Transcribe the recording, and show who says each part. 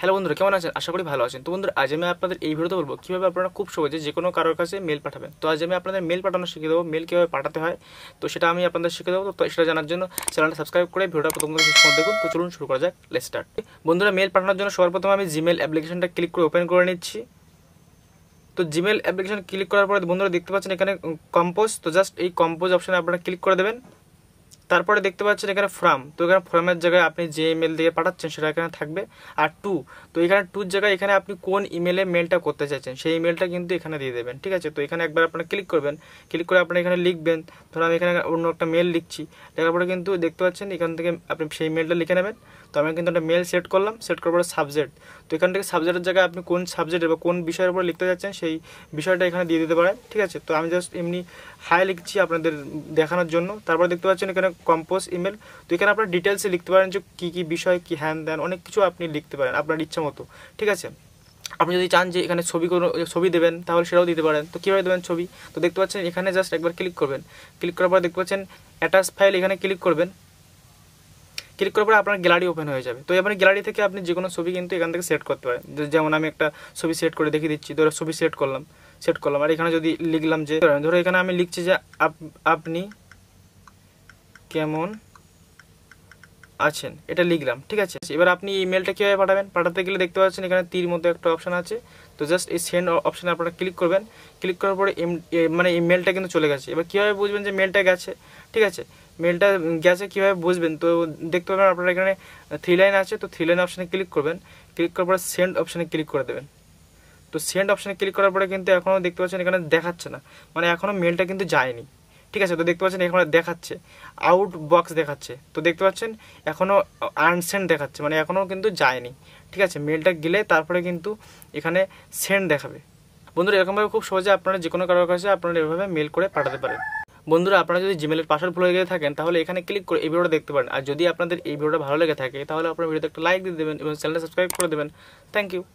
Speaker 1: Hello বন্ধুরা, কেমন আছেন? আশা করি ভালো আছেন। তো বন্ধুরা, আজ আমি আপনাদের এই ভিডিওতে বলবো কীভাবে আপনারা খুব সহজে যে কোনো কারোর কাছে মেল পাঠাবেন। তো আজ আমি আপনাদের মেল পাঠানো শিখে দেবো, মেল কীভাবে পাঠাতে হয় তো সেটা আমি আপনাদের শিখে দেবো। তো সেটা জানার জন্য চ্যানেলটা সাবস্ক্রাইব করে ভিডিওটা প্রথম থেকে শেষ পর্যন্ত দেখুন। তো চলুন শুরু করা যাক, লেটস স্টার্ট। বন্ধুরা, মেল পাঠানোর জন্য সবার প্রথমে আমি জিমেল অ্যাপ্লিকেশনটা ক্লিক করে ওপেন করে নিচ্ছি। তো জিমেল অ্যাপ্লিকেশন ক্লিক করার পরে বন্ধুরা দেখতে পাচ্ছেন এখানে কম্পোজ। তো জাস্ট এই কম্পোজ অপশানে আপনারা ক্লিক করে দেবেন। তারপরে দেখতে পাচ্ছেন এখানে ফ্রম। তো এখানে ফ্রমের জায়গায় আপনি যে ইমেল দিয়ে পাঠাচ্ছেন সেটা এখানে থাকবে। আর টু, তো এখানে টুর জায়গায় এখানে আপনি কোন ইমেলে মেলটা করতে চাইছেন সেই ইমেলটা কিন্তু এখানে দিয়ে দেবেন। ঠিক আছে, তো এখানে একবার আপনারা ক্লিক করবেন। ক্লিক করে আপনারা এখানে লিখবেন। ধরুন আমি এখানে অন্য একটা মেল লিখছি, লেখার পরে কিন্তু দেখতে পাচ্ছেন এখান থেকে আপনি সেই মেলটা লিখে নেবেন। তো আমি কিন্তু একটা মেল সেট করলাম, সেট করার পরে সাবজেক্ট। তো এখান থেকে সাবজেক্টের জায়গায় আপনি কোন সাবজেক্টের বা কোন বিষয়ের উপর লিখতে যাচ্ছেন সেই বিষয়টা এখানে দিয়ে দিতে পারেন। ঠিক আছে, তো আমি জাস্ট এমনি হাই লিখছি আপনাদের দেখানোর জন্য। তারপর দেখতে পাচ্ছেন এখানে কম্পোজ ইমেল। তো এখানে আপনার ডিটেলসে লিখতে পারেন যে কী কী বিষয়, কী হ্যান দেন, অনেক কিছু আপনি লিখতে পারেন আপনার ইচ্ছা মতো। ঠিক আছে, আপনি যদি চান যে এখানে ছবি দেবেন তাহলে সেটাও দিতে পারেন। তো কীভাবে দেবেন ছবি? তো দেখতে পাচ্ছেন এখানে জাস্ট একবার ক্লিক করবেন। ক্লিক করার পর দেখতে পাচ্ছেন অ্যাটাচ ফাইল, এখানে ক্লিক করবেন। ক্লিক করার পরে আপনার গ্যালারি ওপেন হয়ে যাবে। তো এবার গ্যালারি থেকে আপনি যে কোনো ছবি কিন্তু এখান থেকে সেট করতে পারেন। যেমন আমি একটা ছবি সেট করে দেখিয়ে দিচ্ছি। ধরো ছবি সেট করলাম। আর এখানে যদি লিখলাম যে, ধরো এখানে আমি লিখছি যে আপনি কেমন আছেন, এটা লিখলাম। ঠিক আছে, এবার আপনি ইমেলটা কীভাবে পাঠাবেন? পাঠাতে গেলে দেখতে পাচ্ছেন এখানে তীর মধ্যে একটা অপশান আছে। তো জাস্ট এই সেন্ড অপশানে আপনারা ক্লিক করবেন। ক্লিক করার পরে মানে ইমেলটা কিন্তু চলে গেছে। এবার কীভাবে বুঝবেন যে মেলটা গেছে? ঠিক আছে, মেলটা গেছে কীভাবে বুঝবেন? তো দেখতে পাবেন আপনারা এখানে 3 লাইন আছে। তো 3 লাইন অপশানে ক্লিক করবেন। ক্লিক করার পরে সেন্ড অপশানে ক্লিক করে দেবেন। তো সেন্ড অপশানে ক্লিক করার পরে কিন্তু এখনও দেখতে পাচ্ছেন এখানে দেখাচ্ছে না, মানে এখনও মেলটা কিন্তু যায়নি। ঠিক আছে, তো দেখতে পাচ্ছেন এখানে দেখাচ্ছে আউট বক্স দেখাচ্ছে। তো দেখতে পাচ্ছেন এখনও আনসেন্ড দেখাচ্ছে, মানে এখনও কিন্তু যায়নি। ঠিক আছে, মেলটা গেলে তারপরে কিন্তু এখানে সেন্ড দেখাবে। বন্ধুরা, এরকমভাবে খুব সহজে আপনারা যে কোনো কারোর কাছে আপনারা এভাবে মেল করে পাঠাতে পারেন। বন্ধুরা, আপনারা যদি জিমেলের পাসওয়ার্ড ভুলে গিয়ে থাকেন তাহলে এখানে ক্লিক করে এই ভিডিওটা দেখতে পারেন। আর যদি আপনাদের এই ভিডিওটা ভালো লেগে থাকে তাহলে আপনার ভিডিওতে একটা লাইক দিয়ে দেবেন এবং চ্যানেলটা সাবস্ক্রাইব করে দেবেন। Thank you.